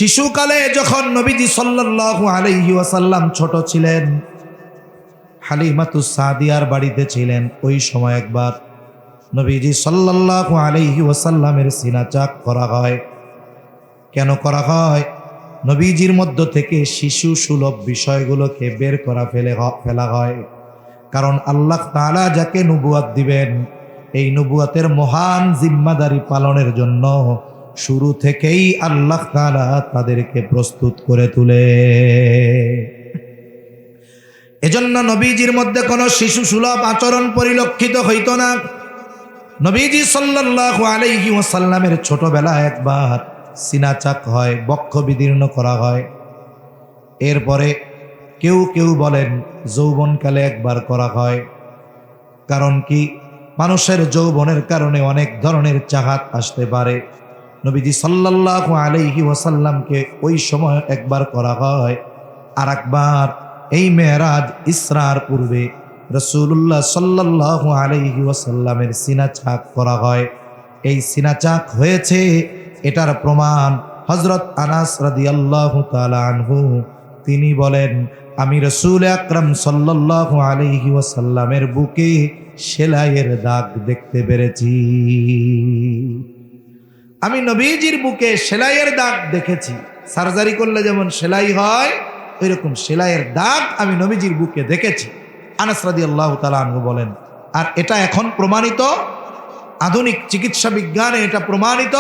শিশুকালে যখন নবীজি সাল্লাল্লাহু আলাইহি ওয়াসাল্লাম ছোট ছিলেন, হালিমাতুস সাদিয়ার বাড়িতে ছিলেন, ওই সময় একবার নবীজি সাল্লাল্লাহু আলাইহি ওয়াসাল্লামের সিনা চাক করা হয়। কেন করা হয়? নবীজির মধ্য থেকে শিশু সুলভ বিষয়গুলোকে বের করা ফেলা হয়। কারণ আল্লাহ তাআলা যাকে নবুয়ত দিবেন, এই নবুয়তের মহান জিম্মাদারি পালনের জন্য শুরু থেকেই আল্লাহ তাআলা তাদেরকে প্রস্তুত করে তোলে। এজন্য নবীজির মধ্যে কোনো শিশু সুলভ আচরণ পরিলক্ষিত হইত না। নবীজি সাল্লাল্লাহু আলাইহি ওয়াসাল্লামের ছোটবেলায় একবার সিনা চাক হয়, বক্ষ বিদীর্ণ করা হয়। এরপরে কেউ কেউ বলেন যৌবনকালে একবার করা হয়। কারণ কি? মানুষের যৌবনের কারণে অনেক ধরনের চাহাত আসতে পারে। নবীজি সাল্লাল্লাহু আলাইহি ওয়াসাল্লামকে ওই সময় একবার করা হয়, আর একবার এই মেরাজ ইসরার পূর্বে রাসূলুল্লাহ সাল্লাল্লাহু আলাইহি ওয়াসাল্লামের সিনা চাক করা হয়। এই সিনা চাক হয়েছে, এটার প্রমাণ হযরত আনাস রাদিয়াল্লাহু তাআলা আনহু তিনি বলেন, আমি রাসূল আকরাম সাল্লাল্লাহু আলাইহি ওয়াসাল্লামের বুকে সেলাইয়ের দাগ দেখতে পেরেছি। আমি নবীজির বুকে সেলাইয়ের দাগ দেখেছি। সার্জারি করলে যেমন সেলাই হয়, ওইরকম সেলাইয়ের দাগ আমি নবীজির বুকে দেখেছি। আনাস রাদিয়াল্লাহু তাআলা আনহু বলেন। আর এটা এখন প্রমাণিত, আধুনিক চিকিৎসা বিজ্ঞানে এটা প্রমাণিত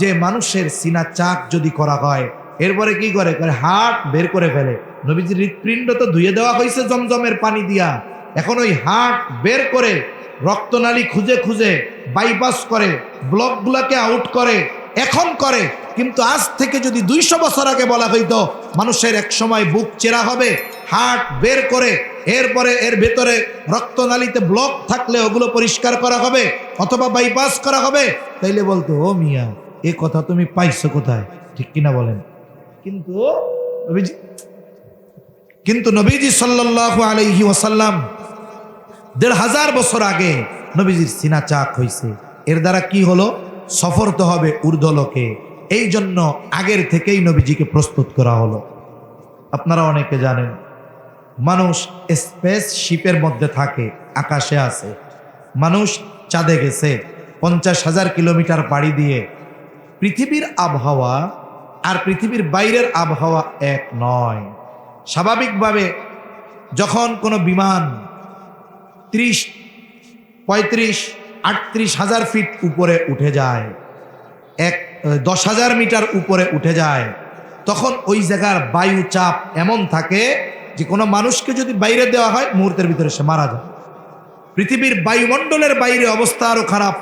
যে মানুষের সিনা চাক যদি করা হয়, এরপরে কি করে হার্ট বের করে ফেলে। নবীজির হৃৎপিণ্ড তো ধুয়ে দেওয়া হয়েছে জমজমের পানি দিয়া, এখন ওই হার্ট বের করে রক্তনালী খুঁজে খুঁজে বাইপাস করে, ব্লকগুলোকে আউট করে, এখন করে। কিন্তু আজ থেকে যদি 200 বছর আগে বলা হইতো মানুষের এক সময় বুক চেরা হবে, হার্ট বের করে এরপরে এর ভেতরে রক্তনালীতে ব্লক থাকলে ওগুলো পরিষ্কার করা হবে অথবা বাইপাস করা হবে, তাইলে বলতো ও মিয়া এ কথা তুমি পাইছো কোথায়? ঠিক কিনা বলেন? কিন্তু নবীজি সাল্লাল্লাহু আলাইহি ওয়াসাল্লাম 1500 বছর আগে নবীজির সিনা চাক হয়েছে। এর দ্বারা কি হলো? সফর তো হবে ঊর্ধ্বলোকে, এই জন্য আগের থেকেই নবীজিকে প্রস্তুত করা হলো। আপনারা অনেকে জানেন মানুষ স্পেস শিপের মধ্যে থাকে, আকাশে আছে। মানুষ চাঁদে গেছে 50,000 কিলোমিটার পাড়ি দিয়ে। পৃথিবীর আবহাওয়া আর পৃথিবীর বাইরের আবহাওয়া এক নয়। স্বাভাবিকভাবে যখন কোনো বিমান 30, 35, 38,000 ফিট উপরে উঠে যায়, 10,000 মিটার উপরে উঠে যায়, তখন ওই জায়গার বায়ু চাপ এমন থাকে যে কোনো মানুষকে যদি বাইরে দেওয়া হয় মুহূর্তের ভিতরে সে মারা যায়। পৃথিবীর বায়ুমণ্ডলের বাইরে অবস্থা আরো খারাপ,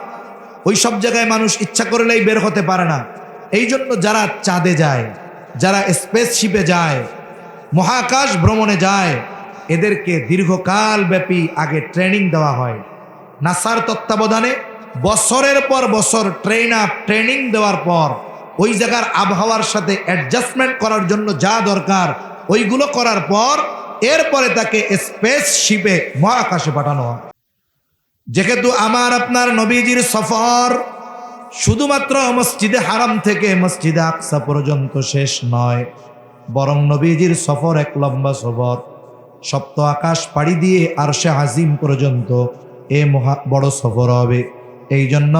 ওই সব জায়গায় মানুষ ইচ্ছা করলেই বের হতে পারে না। এই জন্য যারা চাঁদে যায়, যারা স্পেসশিপে যায়, মহাকাশ ভ্রমণে যায়, এদেরকে দীর্ঘকাল ব্যাপী আগে ট্রেনিং দেওয়া হয়। নাসার তত্ত্বাবধানে বছরের পর বছর ট্রেনিং দেওয়ার পর ওই জায়গার আবহাওয়ার সাথে অ্যাডজাস্টমেন্ট করার জন্য যা দরকার ওইগুলো করার পর এরপরে তাকে স্পেসশিপে মহাকাশে পাঠানো হয়। যেহেতু আমার আপনার নবীজির সফর শুধুমাত্র মসজিদে হারাম থেকে মসজিদে আকসা পর্যন্ত শেষ নয়, বরং নবীজির সফর এক লম্বা সফর। সপ্ত আকাশ পাড়ি দিয়ে আরশে আজিম পর্যন্ত এ বড় সফর হবে। এই জন্য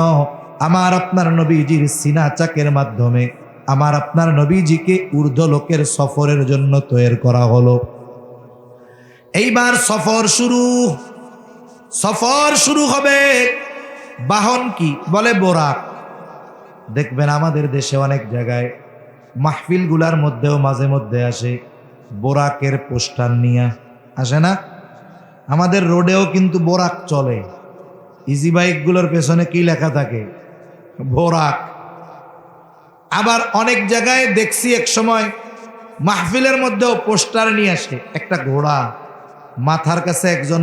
আমার আপনার নবীজির সিনা চাকের মাধ্যমে আমার আপনার নবীজিকে ঊর্ধ্বলোকের সফরের জন্য তৈরি করা হলো। এইবার সফর শুরু হবে। বাহন কি? বলে বোরাক। দেখবেন আমাদের দেশে অনেক জায়গায় মাহফিলগুলার মধ্যেও মাঝে মধ্যে আসে বোরাকের পোস্টার নিয়ে আসে না? আমাদের রোডেও কিন্তু বোরাক চলে। ইজি বাইকগুলোর পেছনে কি লেখা থাকে? বোরাক। আবার অনেক জায়গায় দেখছি এক সময় মাহফিলের মধ্যেও পোস্টার নিয়ে আসে একটা ঘোড়া, মাথার কাছে একজন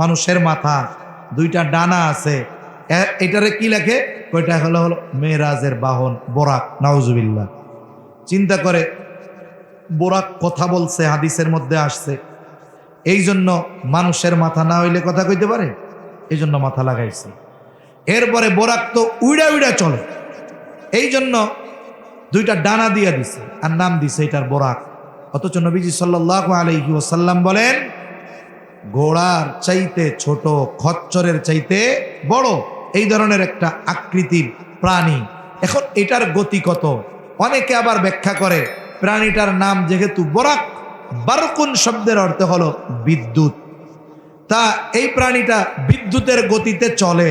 মানুষের মাথা, 2টা ডানা আছে। এটারে কি লেখে? ওইটা হলো মেরাজের বাহন বোরাক। নাউজুবিল্লাহ। চিন্তা করে, বোরাক কথা বলছে, হাদিসের মধ্যে আসছে। এই জন্য মানুষের মাথা না হইলে কথা কইতে পারে, এই জন্য মাথা লাগাইছে। এরপরে বোরাক তো উইড়া চলে। এই জন্য দুইটা ডানা দিয়ে দিছে আর নাম দিছে এটার বোরাক। অথচ নবীজি সাল্লাল্লাহু আলাইহি ওয়াসাল্লাম বলেন ঘোড়ার চাইতে ছোট, খচ্চরের চাইতে বড় এই ধরনের একটা আকৃতির প্রাণী। এখন এটার গতি কত? অনেকে আবার ব্যাখ্যা করে প্রাণীটার নাম যেহেতু বোরাক, বারকুন শব্দের অর্থ হলো বিদ্যুৎ, তা এই প্রাণীটা বিদ্যুতের গতিতে চলে,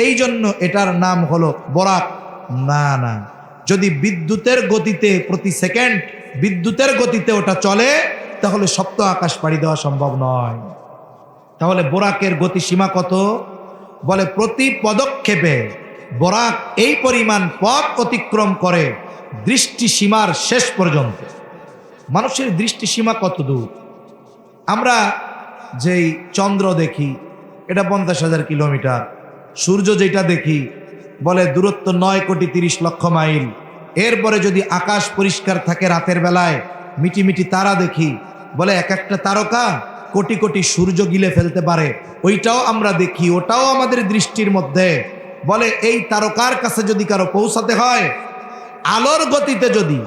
এই জন্য এটার নাম হলো বোরাক। না না, যদি বিদ্যুতের গতিতে প্রতি সেকেন্ড বিদ্যুতের গতিতে ওটা চলে তাহলে সপ্ত আকাশ পাড়ি দেওয়া সম্ভব নয়। তাহলে বোরাকের গতিসীমা কত? বলে প্রতি পদক্ষেপে বোরাক এই পরিমাণ পথ অতিক্রম করে দৃষ্টিসীমার শেষ পর্যন্ত। মানুষের দৃষ্টিসীমা কত দূর? আমরা যেই চন্দ্র দেখি এটা 50,000 কিলোমিটার, সূর্য যেটা দেখি বলে দূরত্ব 9,30,00,000 মাইল। এরপরে যদি আকাশ পরিষ্কার থাকে রাতের বেলায় মিটি মিটি তারা দেখি, বলে এক একটা তারকা কোটি কোটি সূর্য গিলে ফেলতে পারে, ওইটাও আমরা দেখি, ওটাও আমাদের দৃষ্টির মধ্যে। বলে এই তারকার কাছে যদি কারো পৌঁছাতে হয় আলোর গতিতে, যদি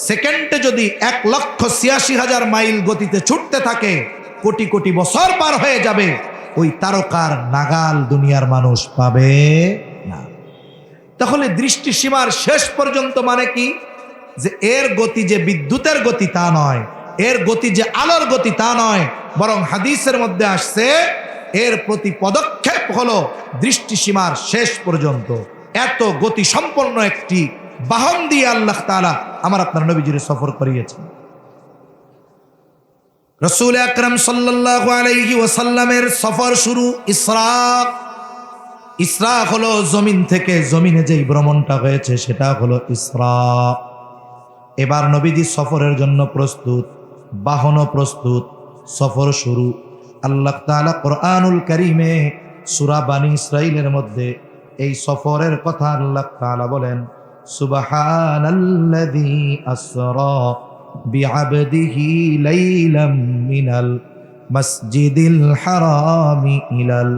সেকেন্ডে যদি 1,86,000 মাইল গতিতে ছুটতে থাকে, কোটি কোটি বছর পার হয়ে যাবে, ওই তারকার নাগাল দুনিয়ার মানুষ পাবে না। তাহলে দৃষ্টিসীমার শেষ পর্যন্ত মানে কি? যে এর গতি যে বিদ্যুতের গতি তা নয়, এর গতি যে আলোর গতি তা নয়, বরং হাদিসের মধ্যে আসছে এর প্রতি পদক্ষেপ হলো দৃষ্টিসীমার শেষ পর্যন্ত। এত গতি সম্পন্ন একটি বাহন দিয়ে আল্লাহ তাআলা আমার আপনার নবীজির সফর করিয়েছেন। রাসূল আকরাম সাল্লাল্লাহু আলাইহি ওয়াসাল্লামের সফর শুরু ইসরা। ইসরা হলো জমিন থেকে জমিনে যেই ভ্রমণটা হয়েছে সেটা হলো ইসরা। এবার নবীজি সফরের জন্য প্রস্তুত, বাহনও প্রস্তুত, সফর শুরু। আল্লাহ তাআলা কোরআনুল কারীমে সূরা বানী ইসরাঈলের মধ্যে এই সফরের কথা আল্লাহ তাআলা বলেন, সুবহানাল্লাযী আসরা বিআবদিহি লাইলাম মিনাল মাসজিদিল হারামি ইলাল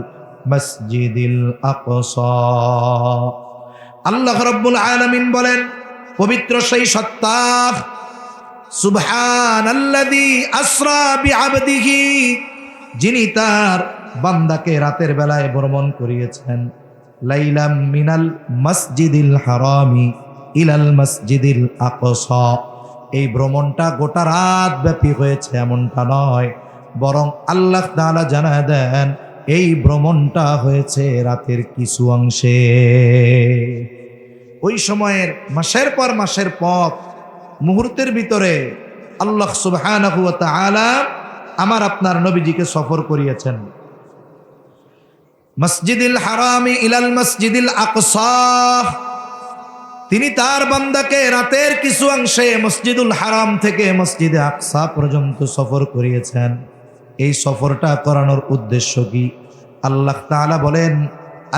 মসজিদিল আকসা। আল্লাহ রাব্বুল আলামিন বলেন, পবিত্র সেই সত্তা, সুবহানাল্লাযী আসরা বিআবদিহি, যিনি তার বান্দাকে রাতের বেলায় ভ্রমণ করিয়েছেন, লাইলাম মিনাল মসজিদিল হারামি ইলাল মসজিদিল আকসা। এই ভ্রমণটা গোটা রাত ব্যাপী হয়েছে এমনটা নয়, বরং আল্লাহ তাআলা জানায় দেন এই ভ্রমণটা হয়েছে রাতের কিছু অংশে। ওই সময়ের মাসের পর মাসের পথ, মুহূর্তের ভিতরে আল্লাহ সুবহানাহু ওয়া তাআলা আমার আপনার নবীজিকে সফর করিয়েছেন মসজিদুল হারামি ইলাল মসজিদুল আকসা। তিনি তার বান্দাকে রাতের কিছু অংশে মসজিদুল হারাম থেকে মসজিদে আকসা পর্যন্ত সফর করিয়েছেন। এই সফরটা করানোর উদ্দেশ্য কি? আল্লাহ তাআলা বলেন,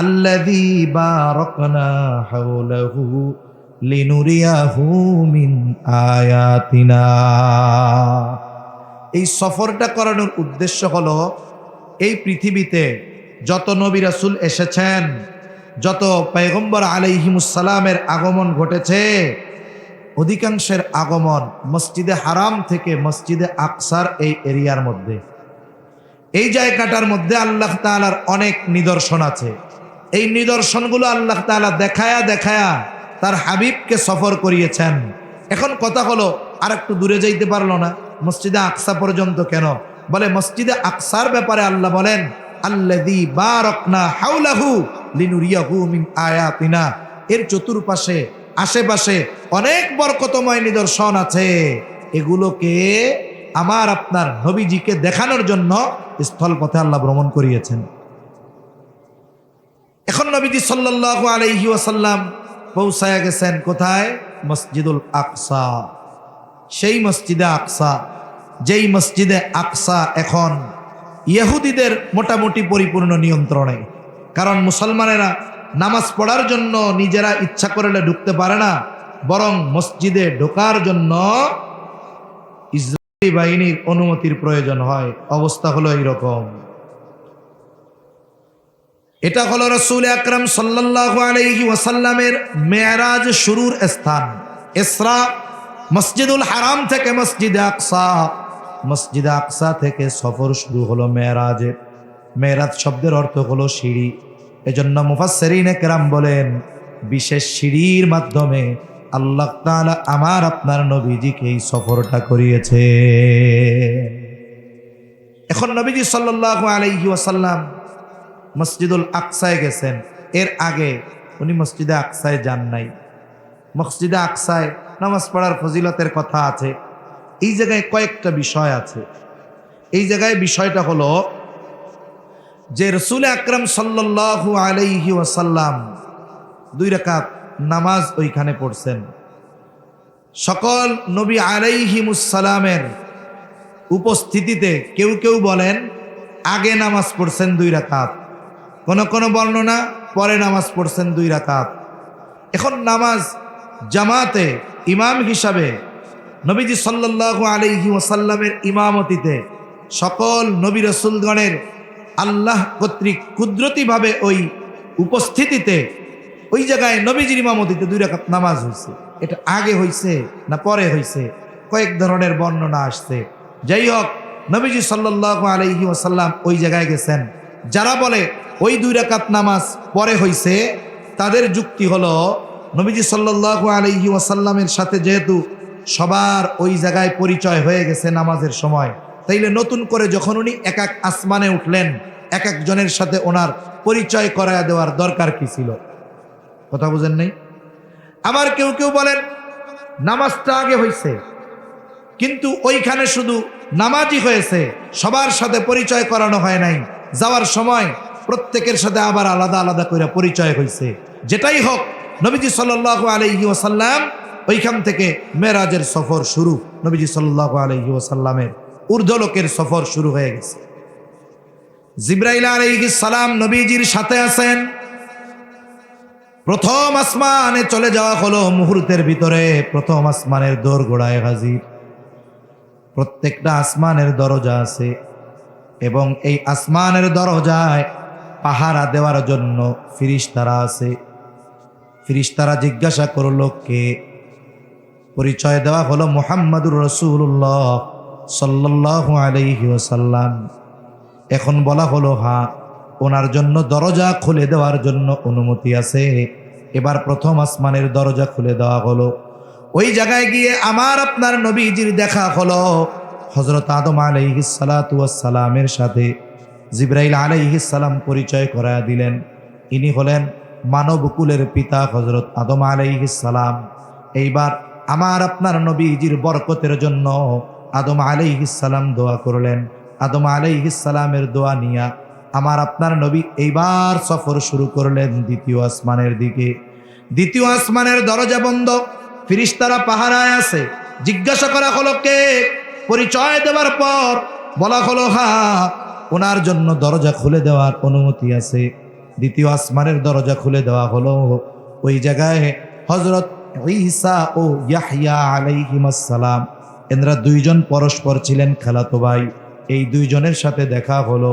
আল্লাযী বারাকনা হাওলাহু লিনুরিয়াহু মিন আয়াতিনা। এই সফরটা করানোর উদ্দেশ্য হলো এই পৃথিবীতে যত নবী রাসূল এসেছেন, যত পয়গম্বর আলাইহিমুস সালামের আগমন ঘটেছে, অধিকাংশের আগমন মসজিদে হারাম থেকে মসজিদে আকসার এই এরিয়ার মধ্যে। এই জায়গাটার মধ্যে আল্লাহ তাআলার অনেক নিদর্শন আছে। এই নিদর্শনগুলো আল্লাহ তাআলা দেখায়া দেখায়া তার হাবিবকে সফর করিয়েছেন। এখন কথা হলো, আর একটু দূরে যাইতে পারলো না? মসজিদে আকসা পর্যন্ত কেন? বলে মসজিদে আকসার ব্যাপারে আল্লাহ বলেন, আল্লাযী বারাকনা হাওলাহু লিনুরিয়াহু মিন আয়াতিনা। এর চতুর্পাশে আশেপাশে অনেক বরকতময় নিদর্শন আছে, এগুলোকে আমার আপনার নবীজিকে দেখানোর জন্য স্থলপথে আল্লাহ ভ্রমণ করিয়েছেন। এখন নবীজি সাল্লাল্লাহু আলাইহি ওয়াসাল্লাম পৌঁছায়া গেছেন কোথায়? মসজিদুল আকসা। সেই মসজিদে আকসা, যেই মসজিদে আকসা এখন ইহুদিদের মোটামুটি পরিপূর্ণ নিয়ন্ত্রণে। কারণ মুসলমানেরা নামাজ পড়ার জন্য নিজেরা ইচ্ছা করলে ঢুকতে পারে না, বরং মসজিদে ঢোকার জন্য ইসরায়েলি বাহিনীর অনুমতির প্রয়োজন হয়। অবস্থা হলো এইরকম। এটা হলো রাসূল আকরাম সাল্লাল্লাহু আলাইহি ওয়াসাল্লামের মেরাজ শুরুর স্থান। ইসরা মসজিদুল হারাম থেকে মসজিদে আকসা, মসজিদে আকসা থেকে সফর শুরু হলো মেরাজের। মেরাজ শব্দের অর্থ হলো সিঁড়ি। এজন্য মুফাসসিরিনে কেরাম বলেন বিশেষ সিঁড়ির মাধ্যমে আল্লাহ তাআলা আমার আপনার নবীজিকে এই সফরটা করিয়েছে। এখন নবীজি সাল্লাল্লাহু আলাইহি ওয়াসাল্লাম মসজিদুল আকসায় গেছেন। এর আগে উনি মসজিদে আকসায় যান নাই। মসজিদে আকসায় নামাজ পড়ার ফজিলতের কথা আছে। এই জায়গায় কয়েকটা বিষয় আছে। এই জায়গায় বিষয়টা হলো যে রাসূল আকরাম সাল্লাল্লাহু আলাইহি ওয়াসাল্লাম 2 রাকাত নামাজ ওইখানে পড়ছেন। সকল নবী আলাইহিমুস সালামের উপস্থিতিতে কেউ কেউ বলেন আগে নামাজ পড়ছেন 2 রাকাত, কোন কোন বর্ণনা পরে নামাজ পড়ছেন 2 রাকাত। এখন নামাজ জামাতে ইমাম হিসাবে নবীজি সাল্লাল্লাহু আলাইহি ওয়াসাল্লামের ইমামতিতে সকল নবী রাসূলগণের আল্লাহ কর্তৃক কুদরতিভাবে ওই উপস্থিতিতে ওই জায়গায় নবীজির ইমামতিতে 2 রাকাত নামাজ হয়েছে। এটা আগে হয়েছে না পরে হয়েছে, কয়েক ধরনের বর্ণনা আসছে। যাই হোক, নবীজি সাল্লাল্লাহু আলাইহি ওয়াসাল্লাম ওই জায়গায় গেছেন। যারা বলে ওই 2 রাকাত নামাজ পরে হয়েছে তাদের যুক্তি হলো নবীজি সাল্লাল্লাহু আলাইহি ওয়াসাল্লামের সাথে যেহেতু সবার ওই জায়গায় পরিচয় হয়ে গেছে নামাজের সময়, তাইলে নতুন করে যখন উনি এক এক আসমানে উঠলেন এক একজনের সাথে ওনার পরিচয় করায়া দেওয়ার দরকার কি ছিল? কথা বুঝেন নাই? আবার কেউ কেউ বলেন নামাজটা আগে হয়েছে কিন্তু ওইখানে শুধু নামাজই হয়েছে, সবার সাথে পরিচয় করানো হয় নাই। যাওয়ার সময় প্রত্যেকের সাথে আবার আলাদা আলাদা করে পরিচয় হয়েছে। যেটাই হোক, নবীজি সাল্লাল্লাহু আলাইহি ওয়াসাল্লাম ওইখান থেকে মেরাজের সফর শুরু। নবীজি সাল্লাল্লাহু আলাইহি ওয়াসাল্লামের ঊর্ধ্বলোকের সফর শুরু হয়ে গেছে। জিবরাইল আলাইহিস সালাম নবীজির সাথে আছেন। প্রথম আসমানে চলে যাওয়া হলো মুহূর্তের ভিতরে। প্রথম আসমানের দোরগোড়ায় হাজির। প্রত্যেকটা আসমানের দরজা আছে এবং এই আসমানের দরজায় পাহারা দেওয়ার জন্য ফিরিস্তারা আছে। ফিরিস্তারা জিজ্ঞাসা করলো কে? পরিচয় দেওয়া হলো মুহাম্মাদুর রাসূলুল্লাহ সাল্লাল্লাহু আলাইহি ওয়াসাল্লাম। এখন বলা হলো হ্যাঁ, ওনার জন্য দরজা খুলে দেওয়ার জন্য অনুমতি আছে। এবার প্রথম আসমানের দরজা খুলে দেওয়া হলো। ওই জায়গায় গিয়ে আমার আপনার নবীজির দেখা হলো হযরত আদম আলাইহিস সালাতু ওয়াস সালামের সাথে। জিবরাইল আলাইহিস সালাম পরিচয় করায়া দিলেন ইনি হলেন মানবকুলের পিতা হযরত আদম আলাইহিস সালাম। এইবার আমার আপনার নবীজির বরকতের জন্য আদম আলাইহিস সালাম দোয়া করলেন। আদম আলাইহিস সালামের দোয়া নিয়া আমার আপনার নবী এইবার সফর শুরু করলেন দ্বিতীয় আসমানের দিকে। দ্বিতীয় আসমানের দরজা বন্ধ, ফিরিস্তারা পাহারায় আছে। জিজ্ঞাসা করা হলো কে? পরিচয় দেওয়ার পর বলা হলো হ্যাঁ, ওনার জন্য দরজা খুলে দেওয়ার অনুমতি আছে। দ্বিতীয় আসমানের দরজা খুলে দেওয়া হলো। ওই জায়গায় হযরত ঈসা ও ইয়াহইয়া আলাইহিমাস সালাম, এনারা 2 জন পরস্পর ছিলেন খালাতো ভাই। এই 2 জনের সাথে দেখা হলো।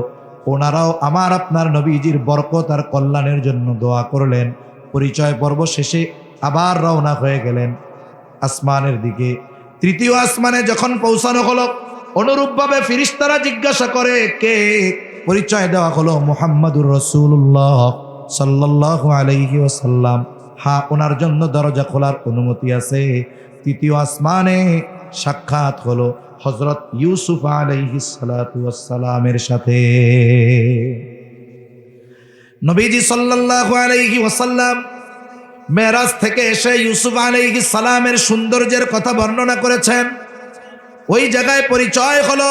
ওনারাও আমার আপনার নবীজির বরকত আর কল্যাণের জন্য দোয়া করলেন। পরিচয় পর্ব শেষে আবার রওনা হয়ে গেলেন আসমানের দিকে। তৃতীয় আসমানে যখন পৌঁছানো হলো, অনুরূপভাবে ফিরিস্তারা জিজ্ঞাসা করে কে? পরিচয় দেওয়া হলো মুহাম্মাদুর রাসূলুল্লাহ সাল্লাল্লাহু আলাইহি ওয়াসাল্লাম। হ্যাঁ, ওনার জন্য দরজা খোলার অনুমতি আছে। তৃতীয় আসমানে সাক্ষাৎ হলো হযরত ইউসুফ আলাইহিস সালাতু ওয়াস সালামের সাথে। নবীজি সাল্লাল্লাহু আলাইহি ওয়াসাল্লাম মেরাজ থেকে এসে ইউসুফ আলাইহিস সালামের সৌন্দর্যের কথা বর্ণনা করেছেন। ওই জায়গায় পরিচয় হলো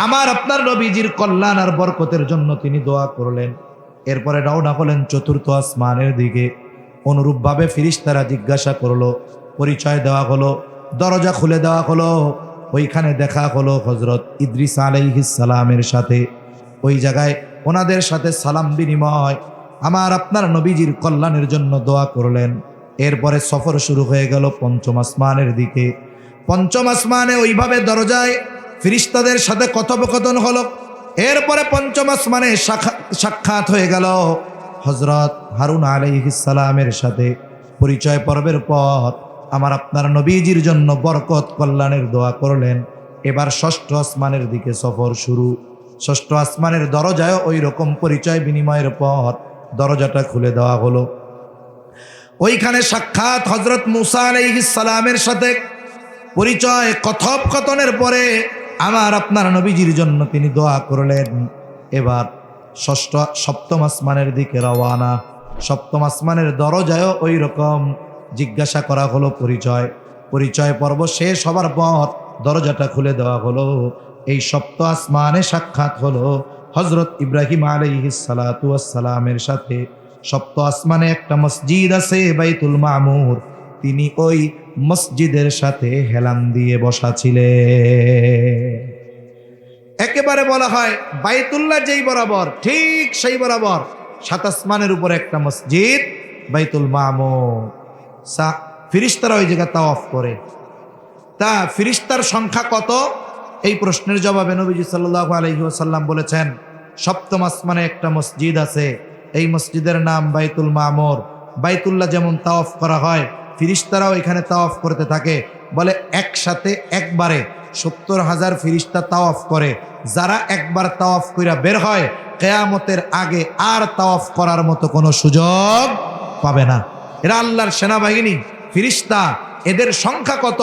আমার আপনার নবীজির কল্যাণ আর বরকতের জন্য তিনি দোয়া করলেন। এরপরে রওনা হলেন চতুর্থ আসমানের দিকে। অনুরূপভাবে ফিরিস্তারা জিজ্ঞাসা করলো, পরিচয় দেওয়া হলো, দরজা খুলে দেওয়া হলো। ওইখানে দেখা হলো হযরত ইদ্রিস আলাইহিস সালামের সাথে। ওই জায়গায় ওনাদের সাথে সালাম বিনিময়, আমার আপনার নবীজির কল্যাণের জন্য দোয়া করলেন। এরপরে সফর শুরু হয়ে গেল পঞ্চম আসমানের দিকে। পঞ্চম আসমানে ওইভাবে দরজায় ফিরিস্তাদের সাথে কথোপকথন হলো। এরপরে পঞ্চম আসমানে সাক্ষাৎ হয়ে গেল হযরত হারুন আলাইহিস সালামের সাথে। পরিচয় পর্বের পর আমার আপনার নবীজির জন্য বরকত কল্যাণের দোয়া করলেন। এবার ষষ্ঠ আসমানের দিকে সফর শুরু। ষষ্ঠ আসমানের দরজায় ওই রকম পরিচয় বিনিময়ের পর দরজাটা খুলে দেওয়া হলো। ওইখানে সাক্ষাৎ হযরত মূসা আলাইহিস সালামের সাথে পরিচয়, কথোপকথনের পরে আমার আপনার নবীজির জন্য তিনি দোয়া করলেন। এবার সপ্তম আসমানের দিকে রওয়ানা। সপ্তম আসমানের দরজায়ও ওই রকম জিজ্ঞাসা করা হলো পরিচয় পর্ব শেষ হবার পর দরজাটা খুলে দেওয়া হলো। এই সপ্ত আসমানে সাক্ষাৎ হলো হযরত ইব্রাহিম আলাইহিস সালাতু ওয়াস সালামের সাথে। সপ্ত আসমানে একটা মসজিদ আছে বাইতুল মামুর, তিনি ওই মসজিদের সাথে হেলান দিয়ে বসা ছিলেন। একেবারে বলা হয় বাইতুল্লাহ যেই বরাবর ঠিক সেই বরাবর ৭ আসমানের উপরে একটা মসজিদ বাইতুল মামুর। ফিরিস্তারা ওই জায়গা তাওয়াফ করে। তা ফিরিস্তার সংখ্যা কত? এই প্রশ্নের জবাবে নবীজি সাল্লাল্লাহু আলাইহি ওয়াসাল্লাম বলেছেন, সপ্তম আসমানে একটা মসজিদ আছে, এই মসজিদের নাম বাইতুল মামুর। বাইতুল্লাহ যেমন তাওয়াফ করা হয়, ফিরিস্তারাও এখানে তাওয়াফ করতে থাকে। বলে একসাথে একবারে ৭০,০০০ ফিরিস্তা তাওয়াফ করে। যারা একবার তাওয়াফ কইরা বের হয়, কিয়ামতের আগে আর তাওয়াফ করার মতো কোনো সুযোগ পাবে না। এরা আল্লাহর সেনাবাহিনী, ফিরিস্তা। এদের সংখ্যা কত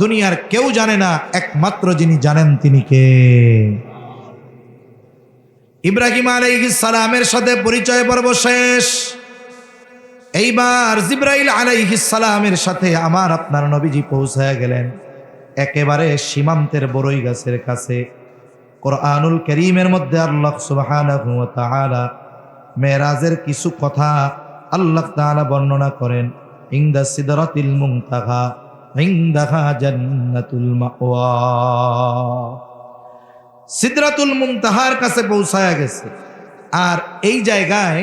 দুনিয়ার কেউ জানে না, একমাত্র যিনি জানেন তিনি কে? ইব্রাহিম আলাইহিস সালামের সাথে পরিচয় পর্ব শেষ। এইবার জিবরাইল আলাইহিস সালামের সাথে আমার আপনার নবীজি পৌঁছায় গেলেন একেবারে সীমান্তের বড়ই গাছের কাছে। কোরআনুল কারীমের মধ্যে আল্লাহ সুবহানাহু ওয়া তাআলা মেরাজের কিছু কথা আল্লাহ তাআলা বর্ণনা করেন। ইনদা সিদরাতিল মুনতাহা ইনদাহা জান্নাতুল মাওয়া। সিদরাতুল মুনতাহার কাছে পৌঁছায়া গেছে। আর এই জায়গায়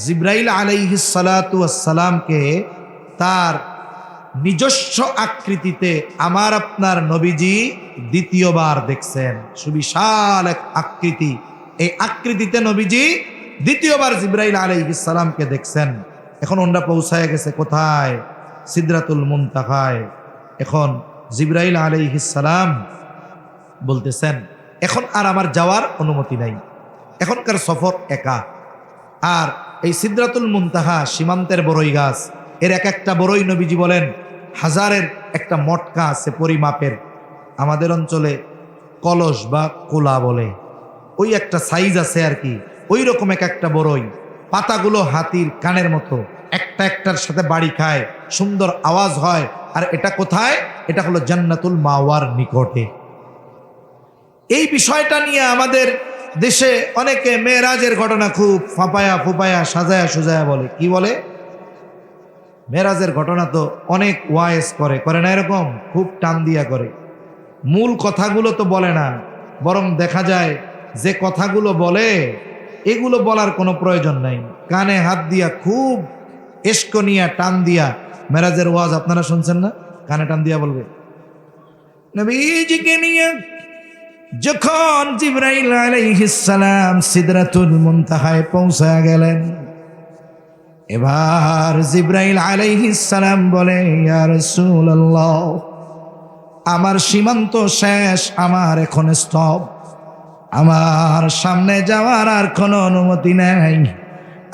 জিবরাইল আলাইহিস সালাতু ওয়াস সালামকে তার নিজস্ব আকৃতিতে আমার আপনার নবীজি দ্বিতীয়বার দেখছেন। সুবিশাল এক আকৃতি, এই আকৃতিতে নবীজি দ্বিতীয়বার জিবরাইল আলাইহিস সালামকে দেখছেন। এখন ওনারা পৌঁছায় গেছে কোথায়? সিদরাতুল মুনতাহায়। এখন জিবরাইল আলাইহিস সালাম বলতেছেন, এখন আর আমার যাওয়ার অনুমতি নাই, এখনকার সফর একা। আর এই সিদরাতুল মুনতাহা সীমান্তের বড়ই গাছ, এর এক একটা বড়ই নবীজি বলেন হাজারের একটা মটকা আছে পরিমাপের। আমাদের অঞ্চলে কলস বা কোলা বলে, ওই একটা সাইজ আছে আর কি। ওই রকম এক একটা বড়ই, পাতাগুলো হাতির কানের মতো, একটা একটার সাথে বাড়ি খায়, সুন্দর আওয়াজ হয়। আর এটা কোথায়? এটা হলো জান্নাতুল মাওয়ার নিকটে। এই বিষয়টা নিয়ে আমাদের দেশে অনেকে মেরাজের ঘটনা খুব ফুপায়া সাজায়া সুজায়া বলে। কি বলে? মেরাজের ঘটনা তো অনেক ওয়াইজ করে না, এরকম খুব টান দিয়া করে। মূল কথাগুলো তো বলে না, বরং দেখা যায় যে কথাগুলো বলে এগুলো বলার কোনো প্রয়োজন নাই। কানে হাত দিয়া খুব এস্ক নিয়া টান দিয়া মেরাজের ওয়াজ আপনারা শুনছেন না? কানে টান দিয়া বলবে। নবীজিকে নিয়ে যখন জিবরাইল আলাইহিস সালাম সিদরাতুল মুনতাহায় পৌঁছা গেলেন, এবার জিবরাইল আলাইহিস সালাম বলে, ইয়া রাসূলুল্লাহ, আমার সীমান্ত শেষ, আমার এখন স্টপ, আমার সামনে যাওয়ার আর কোনো অনুমতি নাই।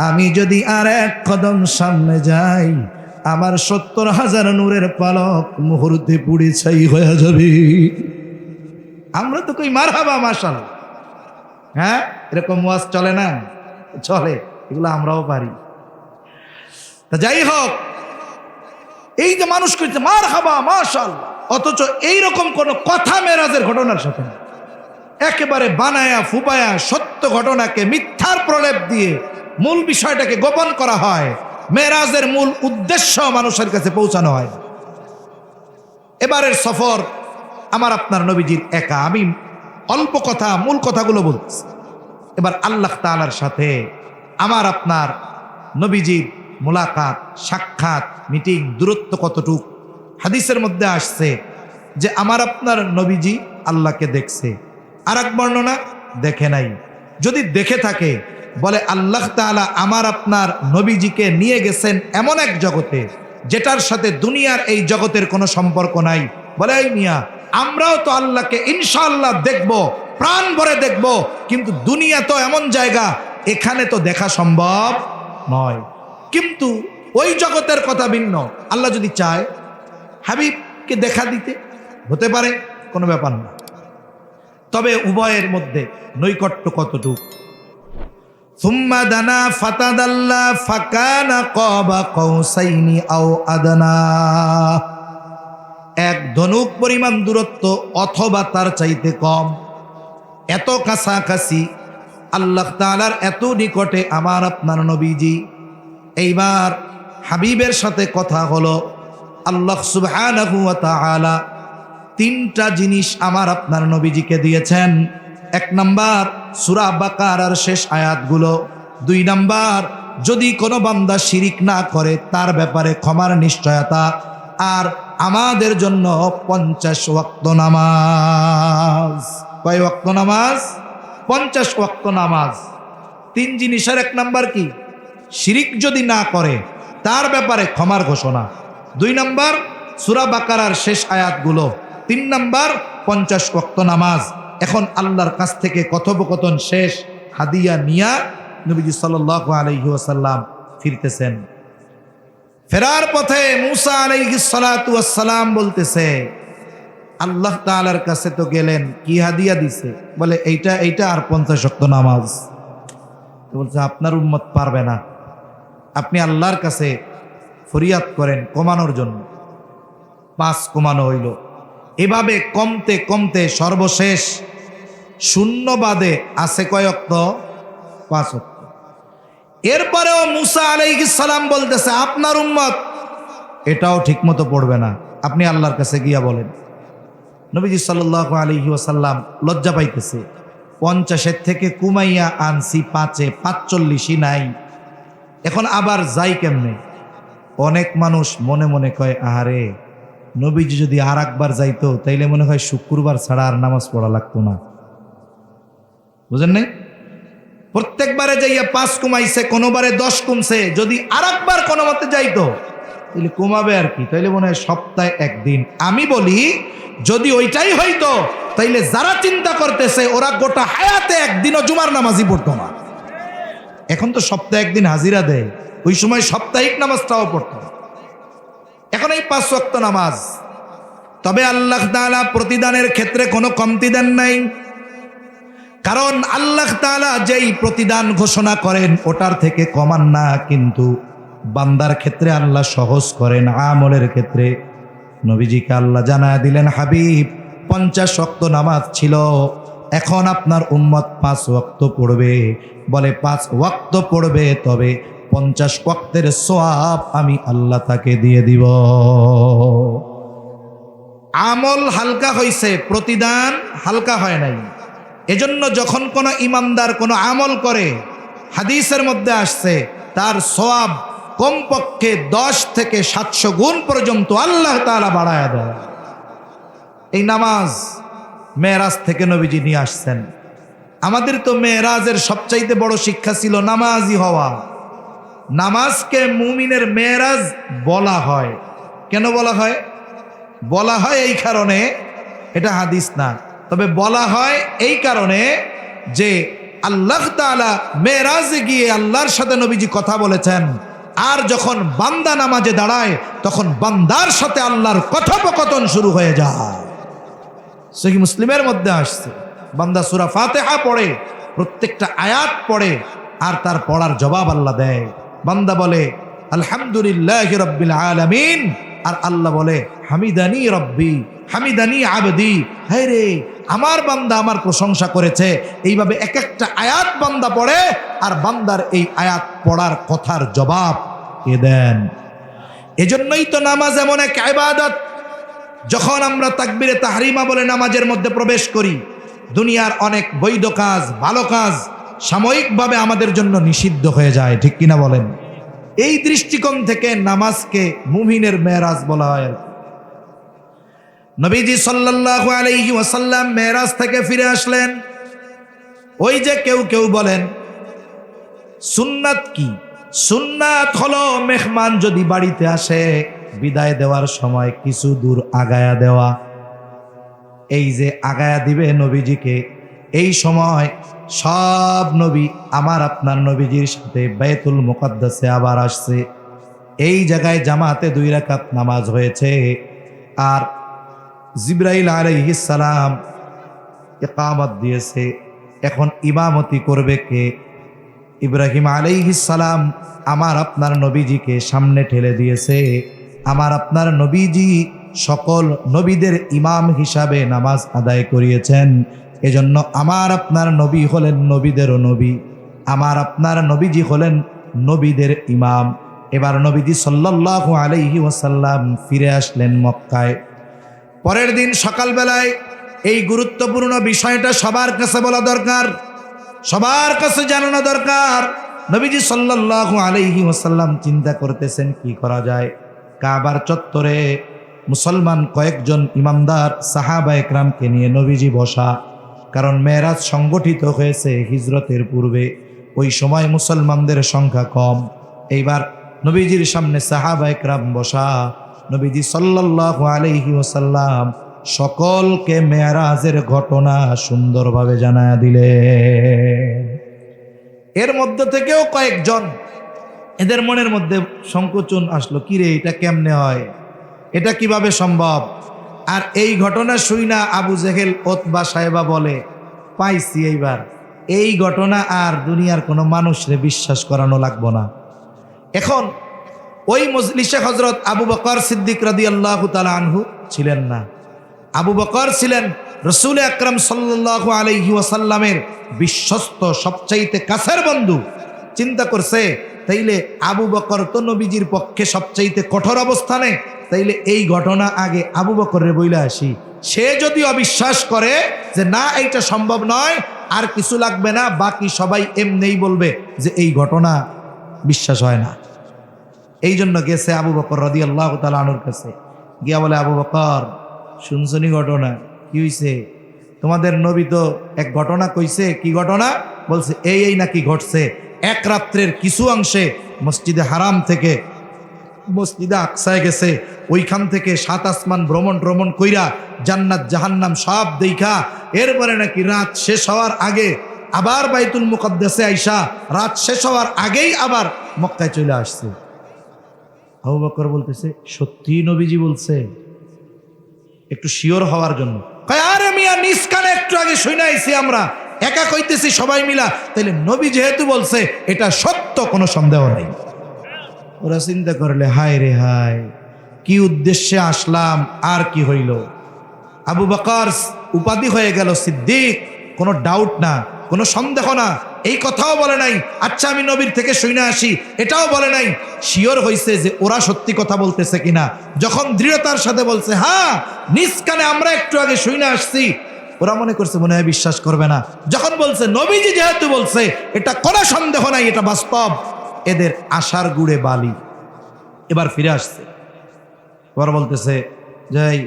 আমি যদি আর এক কদম সামনে যাই, আমার ৭০,০০০ নূরের পালক মুহূর্তে পুড়ে ছাই হয়ে যাবে। আমরা তো কই মারহাবা মাশাআল্লাহ, হ্যাঁ এরকম ওয়াজ চলে না? চলে, এগুলো আমরাও পারি। তা যাই হোক, এই যে মানুষ কইছে মারহাবা মাশাআল্লাহ, অথচ এইরকম কোন কথা মেরাজের ঘটনার সাথে না। একেবারে বানায়া ফুপায়া সত্য ঘটনাকে মিথ্যার প্রলেপ দিয়ে মূল বিষয়টাকে গোপন করা হয়। মেরাজের মূল উদ্দেশ্য মানুষের কাছে পৌঁছানো হয়। এবারের সফর আমার আপনার নবীজির একা। আমি অল্প কথা, মূল কথাগুলো বলছি। এবার আল্লাহ তাআলার সাথে আমার আপনার নবীজির মোলাকাত, সাক্ষাৎ, মিটিং, দূরত্ব কতটুক? হাদিসের মধ্যে আসছে যে আমার আপনার নবীজি আল্লাহকে দেখছে। আর এক বর্ণনা দেখে নাই। যদি দেখে থাকে, বলে আল্লাহ তাআলা আমার আপনার নবীজিকে নিয়ে গেছেন এমন এক জগতে যেটার সাথে দুনিয়ার এই জগতের কোনো সম্পর্ক নাই। বলে এই মিয়া, আমরাও তো আল্লাহকে ইনশাআল্লাহ দেখব, প্রাণ ভরে দেখব, কিন্তু দুনিয়া তো এমন জায়গা, এখানে তো দেখা সম্ভব নয়। কিন্তু ওই জগতের কথা ভিন্ন। আল্লাহ যদি চায় হাবিবকে দেখা দিতে, হতে পারে, কোনো ব্যাপার না। তবে উভয়ের মধ্যে নৈকট্য কতটুকু? সুম্মা দানা ফাতাদাল্লা ফাকানা কাবা কাউসাইনি আও আদনা, এক ধনুক পরিমাণ দূরত্ব অথবা তার চাইতে কম। এত কাছাকাছি, আল্লাহ তাআলার এত নিকটে আমার আপনার নবীজি। এইবার হাবিবের সাথে কথা হলো। আল্লাহ সুবহানাহু ওয়া তাআলা তিনটা জিনিস আমার আপনার নবীজিকে দিয়েছেন। এক নাম্বার সূরা বাকারার শেষ আয়াতগুলো। দুই নাম্বার, যদি কোনো বান্দা শিরিক না করে তার ব্যাপারে ক্ষমার নিশ্চয়তা। আর আমাদের জন্য 50 ওয়াক্ত নামাজ। কয় ওয়াক্ত নামাজ? 50 ওয়াক্ত নামাজ। তিন জিনিসের এক নাম্বার কি? শিরিক যদি না করে তার ব্যাপারে ক্ষমার ঘোষণা। দুই নাম্বার সূরা বাকারার শেষ আয়াতগুলো। তিন নাম্বার 50 ওয়াক্ত নামাজ। এখন আল্লাহর কাছ থেকে কথোপকথন শেষ, হাদিয়া নিয়া নবীজি সাল্লাল্লাহু আলাইহি ওয়াসাল্লাম ফিরতেছেন। ফেরার পথে মূসা আলাইহিস সালাতু ওয়াস সালাম বলতেছে, আল্লাহ তাআলার কাছে তো গেলেন, কি হাদিয়া দিছে? বলে এইটা এইটা আর 50 ওয়াক্ত নামাজ। তো বলছে আপনার উম্মত পারবে না, আপনি আল্লাহর কাছে ফরিয়াদ করেন কমানোর জন্য। 5 কমানো হইল। এভাবে কমতে কমতে সর্বশেষ শূন্য বাদে আছে কয় ওয়াক্ত? 5 ওয়াক্ত। এরপরেও মূসা আলাইহিস সালাম বলতেছে আপনার উম্মত এটাও ঠিকমতো পড়বে না, আপনি আল্লাহর কাছে গিয়া বলেন। নবীজি সাল্লাল্লাহু আলাইহি ওয়াসাল্লাম লজ্জা পাইতেছে। 50 থেকে কুমাইয়া আনছি 5-এ, 45ই নাই। এখন আবার যাই কেমনে? অনেক মানুষ মনে মনে কয়, আহারে নবীজি যদি আর একবার যাইতো তাইলে মনে হয় শুক্রবার ছাড়া আর নামাজ পড়া লাগতো না। বুঝেন নাই? প্রত্যেকবারে যাইয়া 5 কমাইছে, কোনোবারে 10 কমছে। যদি আর একবার কোনো মতে যাইতো তাইলে কমাবে আর কি, তাইলে মনে হয় সপ্তাহে একদিন। আমি বলি যদি ওইটাই হইতো তাইলে যারা চিন্তা করতেছে ওরা গোটা হায়াতে একদিনও জুমার নামাজই পড়তো না। এখন তো সপ্তাহে একদিন হাজিরা দেয়, ওই সময় সাপ্তাহিক নামাজটাও পড়তো। এখন এই 5 ওয়াক্ত নামাজ। তবে আল্লাহ তাআলা প্রতিদানের ক্ষেত্রে কোনো কমতি দেন নাই। কারণ আল্লাহ তাআলা যেই প্রতিদান ঘোষণা করেন ওটার থেকে কমান না, কিন্তু বান্দার ক্ষেত্রে আল্লাহ সহজ করেন। আমলের ক্ষেত্রে নবীজিকে আল্লাহ জানায় দিলেন, হাবিব 50 ওয়াক্ত নামাজ ছিল, এখন আপনার উম্মত 5 ওয়াক্ত পড়বে। বলে 5 ওয়াক্ত পড়বে, তবে 50 ওয়াক্তের সওয়াব আমি আল্লাহ তাকে দিয়ে দিব। আমল হালকা হইছে, প্রতিদান হালকা হয় নাই। এজন্য যখন কোনো ইমানদার কোনো আমল করে, হাদিসের মধ্যে আসছে তার সওয়াব কমপক্ষে 10 থেকে 700 গুণ পর্যন্ত আল্লাহ তাআলা বাড়ায়া দেয়। এই নামাজ মেরাজ থেকে নবীজি নিয়ে আসছেন। আমাদের তো মেরাজের সবচাইতে বড় শিক্ষা ছিল নামাজি হওয়া। নামাজকে মুমিনের মেরাজ বলা হয়। কেন বলা হয়? বলা হয় এই কারণে, এটা হাদিস না, তবে বলা হয় এই কারণে যে আল্লাহ তাআলা মেরাজে গিয়ে আল্লাহর সাথে নবীজি কথা বলেছেন। আর যখন বান্দা নামাজে দাঁড়ায় তখন বান্দার সাথে আল্লাহর কথোপকথন শুরু হয়ে যায়। সহিহ মুসলিমের মধ্যে আসছে, বান্দা সূরা ফাতিহা পড়ে, প্রত্যেকটা আয়াত পড়ে, আর তার পড়ার জবাব আল্লাহ দেয়। বান্দা বলে আলহামদুলিল্লাহি রাব্বিল আলামিন, আর আল্লাহ বলে হামিদানি রব্বি হামিদানি আবদি। হে রে, আমার বান্দা আমার প্রশংসা করেছে। এইভাবে এক একটা আয়াত বান্দা পড়ে, আর বান্দার এই আয়াত পড়ার কথার জবাব কে দেন? এজন্যই তো নামাজ এমন এক ইবাদত, যখন আমরা তাকবীরে তাহরিমা বলে নামাজের মধ্যে প্রবেশ করি, দুনিয়ার অনেক বৈধ কাজ, ভালো কাজ সাময়িকভাবে আমাদের জন্য নিষিদ্ধ হয়ে যায়। ঠিক কিনা বলেন? এই দৃষ্টিকোণ থেকে নামাজকে মুমিনের মেরাজ বলা হয়। নবীজি সাল্লাল্লাহু আলাইহি ওয়াসাল্লাম মেরাজ থেকে ফিরে আসলেন। ওই যে কেউ কেউ বলেন সুন্নাত কি? সুন্নাত হলো মেহমান যদি বাড়িতে আসে বিদায় দেওয়ার সময় কিছু দূর আগায়া দেওয়া। এই যে আগায়া দিবে নবীজিকে, এই সময় সব নবী আমার আপনার নবীজির সাথে বাইতুল মুকাদ্দাসে আবার আসছে। এই জায়গায় জামাতে 2 রাকাত নামাজ হয়েছে। আর জিবরাইল আলাইহিস সালাম ইকামত দিয়েছে। এখন ইমামতি করবে কে? ইব্রাহিম আলাইহিস সালাম আমার আপনার নবীজিকে সামনে ঠেলে দিয়েছে। আমার আপনার নবীজি সকল নবীদের ইমাম হিসাবে নামাজ আদায় করিয়েছেন। এজন্য আমার আপনার নবী হলেন নবীদেরও নবী, আমার আপনার নবীজি হলেন নবীদের ইমাম। এবার নবীজি সাল্লাল্লাহু আলাইহি ওয়াসাল্লাম ফিরে আসলেন মক্কায়। পরের দিন সকালবেলায় এই গুরুত্বপূর্ণ বিষয়টা সবার কাছে বলা দরকার, সবার কাছে জানানো দরকার। নবীজি সাল্লাল্লাহু আলাইহি ওয়াসাল্লাম চিন্তা করতেছেন কি করা যায়। কাবার চত্বরে মুসলমান কয়েকজন ইমামদার সাহাবা একরামকে নিয়ে নবীজি বসা, কারণ মেরাজ সংগঠিত হয়েছে হিজরতের পূর্বে। ওই সময় মুসলমানদের সংখ্যা কম। এইবার নবীজির সামনে সাহাবা একরাম বসা। নবীজি সাল্লাল্লাহু আলাইহি ওয়াসাল্লাম সকলকে মেরাজের ঘটনা সুন্দরভাবে জানায়া দিলেন। এর মধ্যে থেকেও কয়েকজন, এদের মনের মধ্যে সংকোচন আসলো, কিরে এটা কেমনে হয়, এটা কিভাবে সম্ভব। আর এই ঘটনা শুইনা আবু জেহেল ওতবা সাহেবা বলে, পাইছি এইবার এই ঘটনা আর দুনিয়ার কোনো মানুষরে বিশ্বাস করানো লাগবো না। এখন ওই মজলিসে হযরত আবু বকর সিদ্দিক রাদিয়াল্লাহু তাআলা আনহু ছিলেন না। আবু বকর ছিলেন রাসূল আকরাম সাল্লাল্লাহু আলাইহি ওয়াসাল্লামের বিশ্বস্ত সবচাইতে কাছের বন্ধু। চিন্তা করছে, তাইলে আবু বকর তো নবীজির পক্ষে সবচাইতে কঠোর অবস্থানে, তাইলে এই ঘটনা আগে আবু বকরের বইলা আসি। সে যদি অবিশ্বাস করে যে না এইটা সম্ভব নয়, আর কিছু লাগবে না, বাকি সবাই এমনিই বলবে যে এই ঘটনা বিশ্বাস হয় না। এই জন্য গেছে আবু বকর রাদিয়াল্লাহু তাআলা আনহুর কাছে, গিয়া বলে, আবু বকর শুনছনি ঘটনা কি হইছে? তোমাদের নবী তো এক ঘটনা কইছে। কি ঘটনা? বলছে এই নাকি ঘটছে। এক রাত্রের কিছু অংশে মসজিদে হারাম থেকে মসজিদে আকসায় গেছে, ওইখান থেকে 7 আসমান ভ্রমণ কইরা জান্নাত জাহান্নাম সব দেখা এরপরে নাকি রাত শেষ হওয়ার আগে আবার বাইতুল মুকাদ্দাসে আইসা রাত শেষ হওয়ার আগেই আবার মক্কায় চলে আসছে। আবু বকর বলতেছে, সত্যি নবীজি বলছে? একটু শিওর হওয়ার জন্য কয়, আরে মিয়া নিজ কানে একটু আগে শুনে আইছি আমরা, একা কইতেছি সবাই মিলা, তাইলে নবী যেহেতু বলছে এটা সত্য, কোনো সন্দেহ নেই। ওরা চিন্তা করলে, হায় রে হায়, কি উদ্দেশ্যে আসলাম আর কি হইল। আবু বকর উপাধি হয়ে গেল সিদ্দিক, কোনো ডাউট না, কোনো সন্দেহ না। এই কথাও বলে নাই আচ্ছা আমি নবীর থেকে শুনে আসি, এটাও বলে নাই। শিওর হইছে যে ওরা সত্যি কথা বলতেছে কিনা। যখন দৃঢ়তার সাথে বলছে হ্যাঁ নিজ কানে আমরা একটু আগে শুনে আসছি, ওরা মনে করছে মনে হয় বিশ্বাস করবে না। যখন বলছে নবীজি যেহেতু বলছে এটা কোনো সন্দেহ নাই, এটা বাস্তব, এদের আশার গুড়ে বালি। এবার ফিরে আসছে, এবার বলতেছে যাই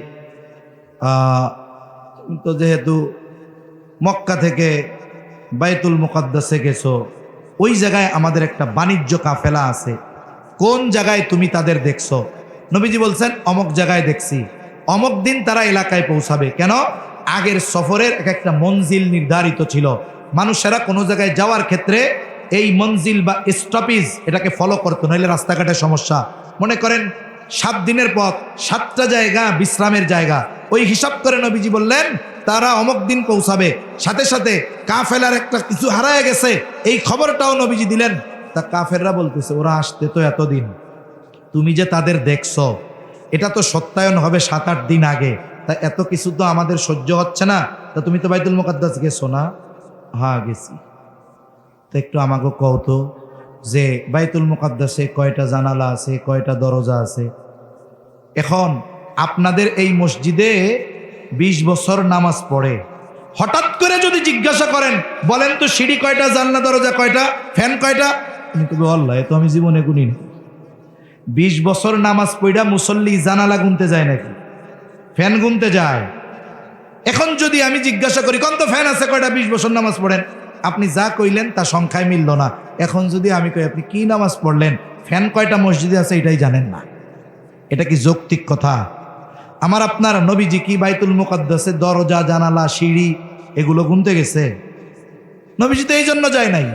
তো যেহেতু মক্কা থেকে বাইতুল মুকাদ্দাসে গেছো, ওই জায়গায় আমাদের একটা বাণিজ্য কাফেলা আছে, কোন জায়গায় তুমি তাদের দেখছো? নবীজি বলছেন অমক জায়গায় দেখছি, অমক দিন তারা এলাকায় পৌঁছাবে। কেন? আগের সফরের একটা মঞ্জিল নির্ধারিত ছিল। মানুষেরা কোনো জায়গায় যাওয়ার ক্ষেত্রে এই মঞ্জিল বা স্টপেজ এটাকে ফলো করতো, নইলে রাস্তাঘাটের সমস্যা। মনে করেন 7 দিনের পথ, 7টা জায়গা বিশ্রামের জায়গা, ওই হিসাব করে নবীজি বললেন তারা অমক দিন পৌঁছাবে। সাথে সাথে কাফেলার একটা কিছু হারায় গেছে, এই খবরটাও নবীজি দিলেন। তা কাফেররা বলতেছে ওরা আসতে তো এতদিন, তুমি যে তাদের দেখছো এটা তো সত্যায়ন হবে 7-8 দিন আগে, তা এত কিছু তো আমাদের সহ্য হচ্ছে না। তা তুমি তো বাইতুল মুকাদ্দাস গেছো না? হ্যাঁ গেছি। তো একটু আমাকে কও তো যে বাইতুল মুকাদ্দাসে কয়টা জানালা আছে, কয়টা দরজা আছে? এখন আপনাদের এই মসজিদে 20 বছর নামাজ পড়ে, হঠাৎ করে যদি জিজ্ঞাসা করেন বলেন তো সিঁড়ি কয়টা, জানলা দরজা কয়টা, ফ্যান কয়টা, তুমি তো আল্লাহ এ তো আমি জীবনে গুনি না। 20 বছর নামাজ পড়া মুসল্লি জানালা গুনতে যায় নাকি? ফ্যান গুনতে যায়। এখন যদি আমি জিজ্ঞাসা করি কোন তো ফ্যান আছে কয়টা, 20 বছর নামাজ পড়েন, আপনি যা কইলেন তা সংখ্যায় মিলল না। এখন যদি আমি কই আপনি কি নামাজ পড়লেন, ফ্যান কয়টা মসজিদে আছে এটাই জানেন না, এটা কি যৌক্তিক কথা? আমার আপনার নবীজি কি বাইতুল মুকাদ্দাসের দরজা জানালা সিঁড়ি এগুলো গুনতে গেছে? নবীজি তো এই জন্য যায় নাই।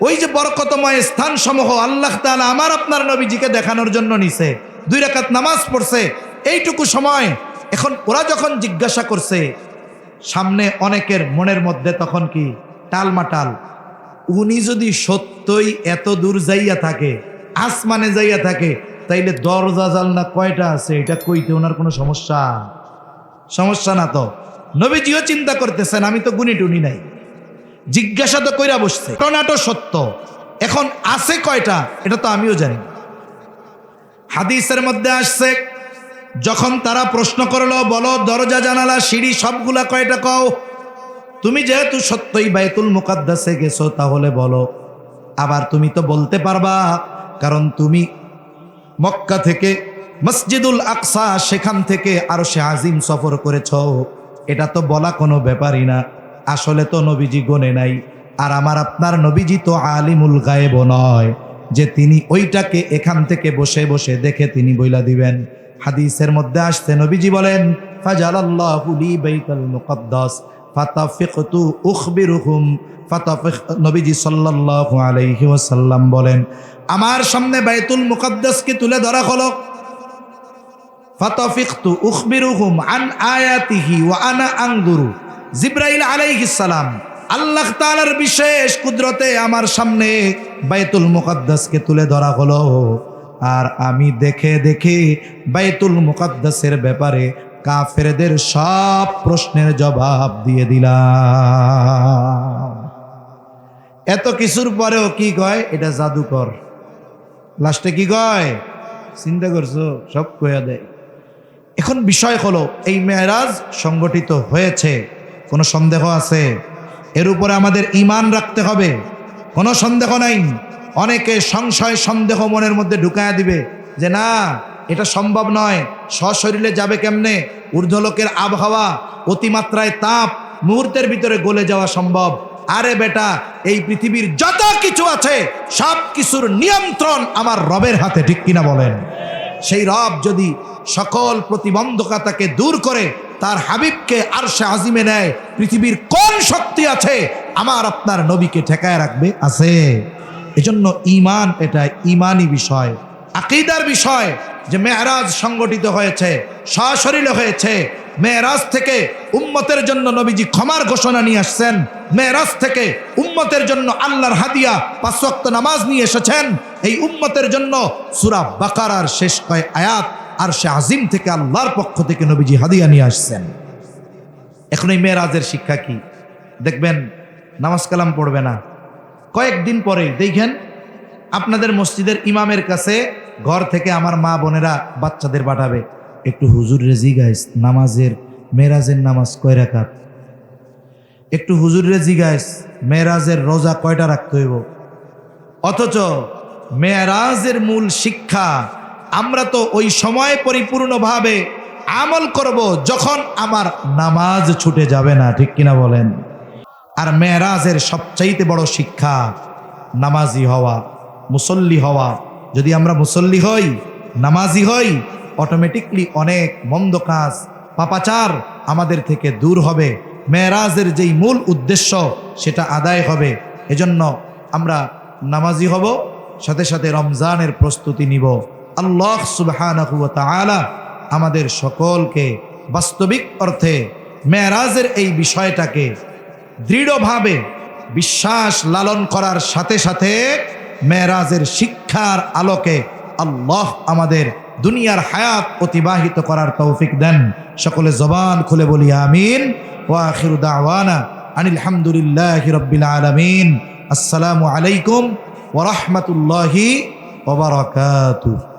ওই যে বরকতময় স্থান সমূহ আল্লাহ তাআলা আমার আপনার নবীজিকে দেখানোর জন্য নিছে। 2 রাকাত নামাজ পড়ছে এইটুকু সময়। এখন ওরা যখন জিজ্ঞাসা করছে, সামনে অনেকের মনের মধ্যে তখন কি টালমাটাল, উনি যদি সত্যই এত দূর যাইয়া থাকে, আসমানে যাইয়া থাকে, তাইলে দরজা জানলা কয়টা আছে এটা কইতে ওনার কোনো সমস্যা না তো। নবীজিও চিন্তা করতেছেন আমি তো গুনি টুনি নাই, জিজ্ঞাসা তো কইরা বসছে, ঘটনাটা সত্য, এখন আছে কয়টা এটা তো আমিও জানি। হাদিসের মধ্যে আসছে, যখন তারা প্রশ্ন করলো বলো দরজা জানালা সিঁড়ি সবগুলা কয়টা কও, তুমি যেহেতু সত্যই বাইতুল মুকাদ্দাসে গেছো তাহলে বলো। আবার তুমি তো বলতে পারবা, কারণ তুমি মক্কা থেকে মসজিদুল আকসা সেখান থেকে আরশে আজিম সফর করেছ, এটা তো বলা কোনো ব্যাপারই না। আসলে তো নবীজি গোনে নাই, আর আমার আপনার নবীজি তো আলিমুল গায়েব নয় যে তিনি ওইটাকে এখান থেকে বসে বসে দেখে তিনি বইলা দিবেন। হাদিসের মধ্যে আসছে নবীজি বলেন ফাজালাল্লাহু লি বাইতুল মুকাদ্দাস ফাতাফিকতু উখবিরুহুম নবীজি সাল্লাল্লাহু আলাইহি ওয়াসাল্লাম বলেন আমার সামনে বাইতুল মুকাদ্দাসকে তুলে ধরা হলো, ফাতাফিকতু উখবিরুহুম আন আয়াতিহি ওয়া আনা আনজুরু। জিবরাইল আলাইহিস সালাম আল্লাহ তাআলার বিশেষ কুদরতে আমার সামনে বাইতুল মুকাদ্দাসকে তুলে ধরা হলো, আর আমি দেখে দেখে বাইতুল মুকাদ্দাসের ব্যাপারে কাফেরদের সব প্রশ্নের জবাব দিয়ে দিলাম। এত কিছুর পরেও কি কয় এটা জাদুকর, লাস্টে কি কয় চিন্তা করছো সব কইয়া দেয়। এখন বিষয় হলো এই মেরাজ সংগঠিত হয়েছে, কোনো সন্দেহ আছে? এর উপরে আমাদের ঈমান রাখতে হবে, কোনো সন্দেহ নাই। অনেকে সংশয় সন্দেহ মনের মধ্যে ঢুকায়া দিবে যে না এটা সম্ভব নয়, সশরীরে যাবে কেমনে, ঊর্ধ্বলোকের আবহাওয়া অতিমাত্রায় তাপ মুহূর্তের ভিতরে গলে যাওয়া সম্ভব। আরে বেটা, এই পৃথিবীর যত কিছু আছে সব কিছুর নিয়ন্ত্রণ আমার রবের হাতে, ঠিক কিনা বলেন? সেই রব যদি সকল প্রতিবন্ধকতাকে দূর করে তার হাবিবকে আরশে আজিমে নেয়, পৃথিবীর কোন শক্তি আছে আমার আপনার নবীকে ঠেকায় রাখবে? আছে। এজন্য ঈমান এটা ঈমানি বিষয়, আকীদার বিষয় যে মেরাজ সংগঠিত হয়েছে, সশরীরে হয়েছে। মেরাজ থেকে উম্মতের জন্য নবীজি ক্ষমার ঘোষণা নিয়ে আসছেন, মেরাজ থেকে উম্মতের জন্য আল্লাহর হাদিয়া 5 ওয়াক্ত নামাজ নিয়ে এসেছেন। এই উম্মতের জন্য সূরা বাকারার শেষ কয় আয়াত আরশে আজিম থেকে আল্লাহর পক্ষ থেকে নবীজি হাদিয়া নিয়ে আসছেন। এখন এই মেরাজের শিক্ষা কি? দেখবেন নামাজ কালাম পড়বে না, কয়েকদিন পরে দেখেন আপনাদের মসজিদের ইমামের কাছে ঘর থেকে আমার মা বোনেরা বাচ্চাদের পাঠাবে, একটু হুজুর রেজি গাইস নামাজের মেরাজের নামাজ কয় রাকাত, একটু হুজুর রেজি গাইস মেরাজের রোজা কয়টা রাখতে হইব। অথচ মেরাজের মূল শিক্ষা আমরা তো ওই সময় পরিপূর্ণভাবে আমল করব যখন আমার নামাজ ছুটে যাবে না, ঠিক কিনা বলেন? আর মেরাজের সবচাইতে বড় শিক্ষা নামাজি হওয়া, মুসল্লি হওয়া। যদি আমরা মুসল্লি হই, নামাজি হই, অটোমেটিকলি অনেক মন্দ কাজ পাপাচার আমাদের থেকে দূর হবে, মেরাজের যেই মূল উদ্দেশ্য সেটা আদায় হবে। এজন্য আমরা নামাজি হব, সাথে সাথে রমজানের প্রস্তুতি নিব। আল্লাহ সুবহানাহু ওয়া তাআলা আমাদের সকলকে বাস্তবিক অর্থে মেরাজের এই বিষয়টাকে দৃঢ়ভাবে বিশ্বাস লালন করার সাথে সাথে মেরাজের শিক্ষার আলোকে আল্লাহ আমাদের দুনিয়ার হায়াত অতিবাহিত করার তৌফিক দেন। সকলে জবান খুলে বলি আমিন। ওয়া আখিরু দাওয়ানা আনিল হামদুলিল্লাহি রাব্বিল আলামিন। আসসালামু আলাইকুম ওয়া রাহমাতুল্লাহি ওয়া বারাকাতুহু।